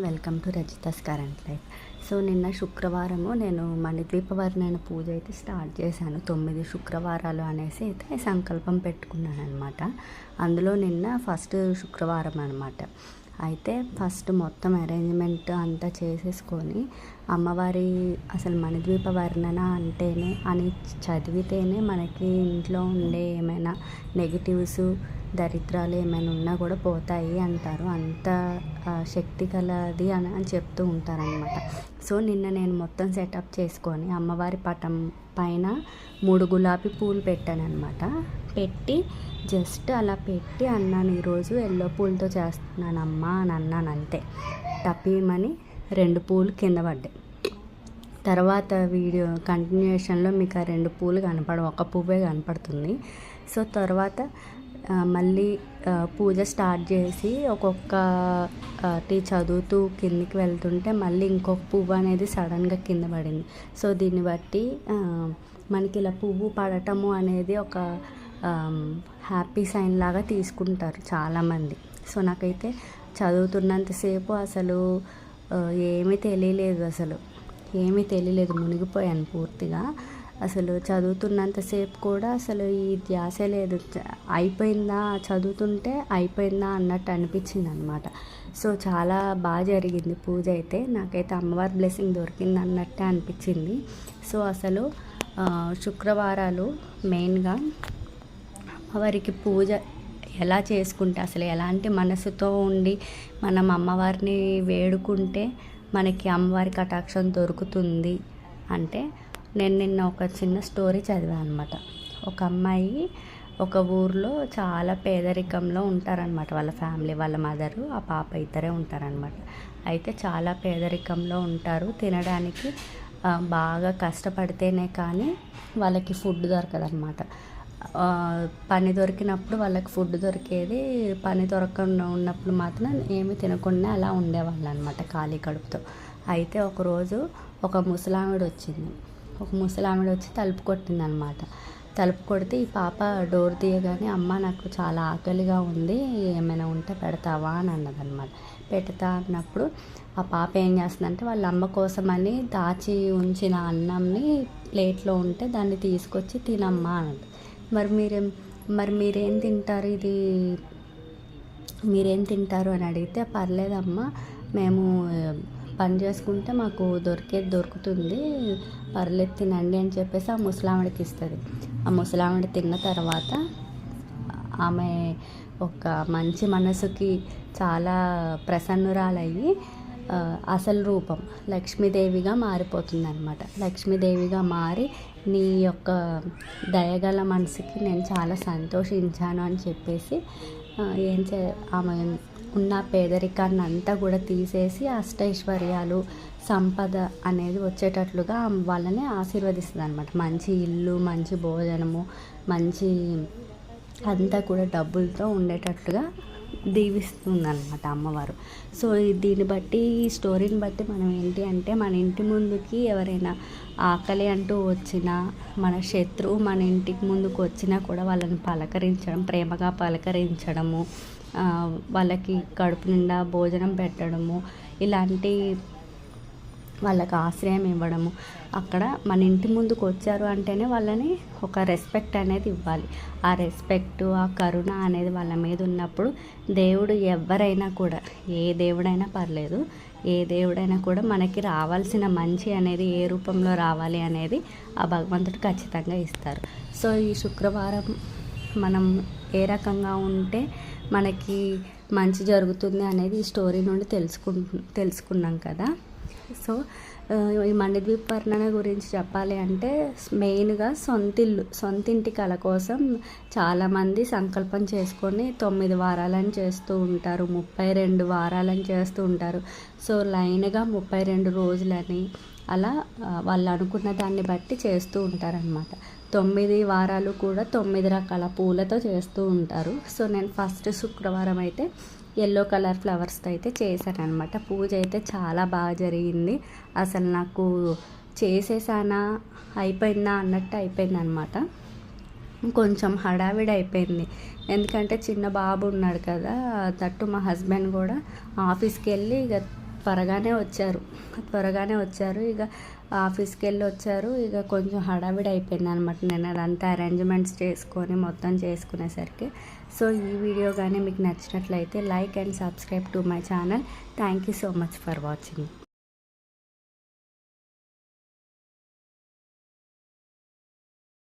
Welcome to Rajitha's current life. So నిన్న శుక్రవారము నేను మణిద్వీపవర్ణన పూజ అయితే స్టార్ట్ చేశాను. 9 శుక్రవారాలు అనేసి అయితే సంకల్పం పెట్టుకున్నాను అనమాట. అందులో నిన్న ఫస్ట్ శుక్రవారం అనమాట. అయితే ఫస్ట్ మొత్తం అరేంజ్మెంట్ అంతా చేసేసుకొని అమ్మవారి అసలు మణిద్వీప వర్ణన అంటేనే అని చదివితేనే మనకి ఇంట్లో ఉండే ఏమైనా నెగిటివ్స్ దరిద్రాలు ఏమైనా ఉన్నా కూడా పోతాయి అంటారు. అంత శక్తి కలది అని చెప్తూ ఉంటారనమాట. సో నిన్న నేను మొత్తం సెటప్ చేసుకొని అమ్మవారి పటం పైన 3 గులాబీ పూలు పెట్టాను అనమాట. పెట్టి జస్ట్ అలా పెట్టి అన్నాను, ఈరోజు ఎల్లో పూలతో చేస్తున్నానమ్మా అని అన్నాను అంతే. టపీమని 2 పూలు కింద పడ్డాయి. తర్వాత వీడియో కంటిన్యూషన్లో మీకు ఆ 2 పూలు కనపడవు, ఒక పువ్వే కనపడుతుంది. సో తర్వాత మళ్ళీ పూజ స్టార్ట్ చేసి ఒక్కొక్కటి చదువుతూ కిందికి వెళ్తుంటే మళ్ళీ ఇంకొక పువ్వు అనేది సడన్గా కింద పడింది. సో దీన్ని బట్టి మనకి ఇలా పువ్వు పడటము అనేది ఒక హ్యాపీ సైన్ లాగా తీసుకుంటారు చాలామంది. సో నాకైతే చదువుతున్నంతసేపు అసలు ఏమీ తెలియలేదు, మునిగిపోయాను పూర్తిగా. అసలు చదువుతున్నంతసేపు కూడా అసలు ఈ ధ్యాసే లేదు. చదువుతుంటే అయిపోయిందా అన్నట్టు అనిపించింది అనమాట. సో చాలా బాగా జరిగింది పూజ అయితే. నాకైతే అమ్మవారి బ్లెస్సింగ్ దొరికింది అన్నట్టే అనిపించింది. సో అసలు శుక్రవారాలు మెయిన్గా అమ్మవారికి పూజ ఎలా చేసుకుంటే, అసలు ఎలాంటి మనసుతో ఉండి మనం అమ్మవారిని వేడుకుంటే మనకి అమ్మవారి కటాక్షం దొరుకుతుంది అంటే, నేను నిన్న ఒక చిన్న స్టోరీ చదివాను అనమాట. ఒక అమ్మాయి ఒక ఊర్లో చాలా పేదరికంలో ఉంటారనమాట. వాళ్ళ ఫ్యామిలీ, వాళ్ళ మదరు, ఆ పాప ఇద్దరే ఉంటారనమాట. అయితే చాలా పేదరికంలో ఉంటారు. తినడానికి బాగా కష్టపడితేనే కానీ వాళ్ళకి ఫుడ్ దొరకదనమాట. పని దొరికినప్పుడు వాళ్ళకి ఫుడ్ దొరికేది, పని దొరకకుండా ఉన్నప్పుడు మాత్రం ఏమి తినకుండా అలా ఉండేవాళ్ళు అనమాట, ఖాళీ కడుపుతో. అయితే ఒకరోజు ఒక ముసలావిడ వచ్చి తలుపు కొట్టింది అనమాట. తలుపు కొడితే ఈ పాప డోర్ తీయగానే, అమ్మ నాకు చాలా ఆకలిగా ఉంది, ఏమైనా ఉంటే పెడతావా అని అన్నదన్నమాట. పెడతా అన్నప్పుడు ఆ పాప ఏం చేస్తుందంటే వాళ్ళ అమ్మ కోసమని దాచి ఉంచిన అన్నంని ప్లేట్లో ఉంటే దాన్ని తీసుకొచ్చి తినమ్మా అన్నది. మీరేం తింటారు అని అడిగితే, పర్లేదమ్మా, మేము పని చేసుకుంటే మాకు దొరుకుతుంది, పర్లేదు తినండి అని చెప్పేసి ఆ ముసలావిడకి ఇస్తుంది. ఆ ముసలావిడ తిన్న తర్వాత ఆమె ఒక మంచి మనసుకి చాలా ప్రసన్నురాలయ్యి అసలు రూపం లక్ష్మీదేవిగా మారిపోతుంది అనమాట. లక్ష్మీదేవిగా మారి, నీ యొక్క దయగల మనసుకి నేను చాలా సంతోషించాను అని చెప్పేసి ఆమె ఉన్న పేదరికాన్ని అంతా కూడా తీసేసి అష్టైశ్వర్యాలు, సంపద అనేది వచ్చేటట్లుగా వాళ్ళని ఆశీర్వదిస్తుంది అనమాట. మంచి ఇల్లు, మంచి భోజనము, మంచి అంతా కూడా డబ్బులతో ఉండేటట్లుగా దీవిస్తుంది అనమాట అమ్మవారు. సో దీన్ని బట్టి, ఈ స్టోరీని బట్టి మనం ఏంటి అంటే, మన ఇంటి ముందుకి ఎవరైనా ఆకలి అంటూ వచ్చినా, మన శత్రువు మన ఇంటికి ముందుకు వచ్చినా కూడా వాళ్ళని పలకరించడం, ప్రేమగా పలకరించడము, వాళ్ళకి కడుపు నిండా భోజనం పెట్టడము, ఇలాంటి వాళ్ళకి ఆశ్రయం ఇవ్వడము. అక్కడ మన ఇంటి ముందుకు వచ్చారు అంటేనే వాళ్ళని ఒక రెస్పెక్ట్ అనేది ఇవ్వాలి. ఆ రెస్పెక్టు, ఆ కరుణ అనేది వాళ్ళ మీద ఉన్నప్పుడు దేవుడు ఎవరైనా కూడా, ఏ దేవుడైనా పర్లేదు, ఏ దేవుడైనా కూడా మనకి రావాల్సిన మంచి అనేది ఏ రూపంలో రావాలి అనేది ఆ భగవంతుడు ఖచ్చితంగా ఇస్తారు. సో ఈ శుక్రవారం మనం ఏ రకంగా ఉంటే మనకి మంచి జరుగుతుంది అనేది ఈ స్టోరీ నుండి తెలుసుకున్నాం కదా. సో ఈ మణిద్వీప వర్ణన గురించి చెప్పాలి అంటే, మెయిన్గా సొంతింటి కళ కోసం చాలామంది సంకల్పం చేసుకొని 9 వారాలని చేస్తూ ఉంటారు, 32 వారాలని చేస్తూ ఉంటారు. సో లైన్గా 32 రోజులని అలా వాళ్ళు అనుకున్న దాన్ని బట్టి చేస్తూ ఉంటారనమాట. 9 వారాలు కూడా 9 రకాల పూలతో చేస్తూ ఉంటారు. సో నేను ఫస్ట్ శుక్రవారం అయితే ఎల్లో కలర్ ఫ్లవర్స్తో అయితే చేశాను అనమాట. పూజ అయితే చాలా బాగా జరిగింది. అసలు నాకు చేసేసానా, అయిపోయిందా అన్నట్టు అయిపోయింది అనమాట. కొంచెం హడావిడి అయిపోయింది, ఎందుకంటే చిన్న బాబు ఉన్నాడు కదా. దట్టు మా హస్బెండ్ కూడా ఆఫీస్కి వెళ్ళి ఇక త్వరగానే వచ్చారు. ఇక ఆఫీస్కి వెళ్ళి వచ్చారు. ఇక కొంచెం హడావిడి అయిపోయింది అనమాట నేను అదంతా అరేంజ్మెంట్స్ చేసుకొని మొత్తం చేసుకునేసరికి. సో ఈ వీడియో కానీ మీకు నచ్చినట్లయితే like and subscribe to my channel. Thank you so much for watching.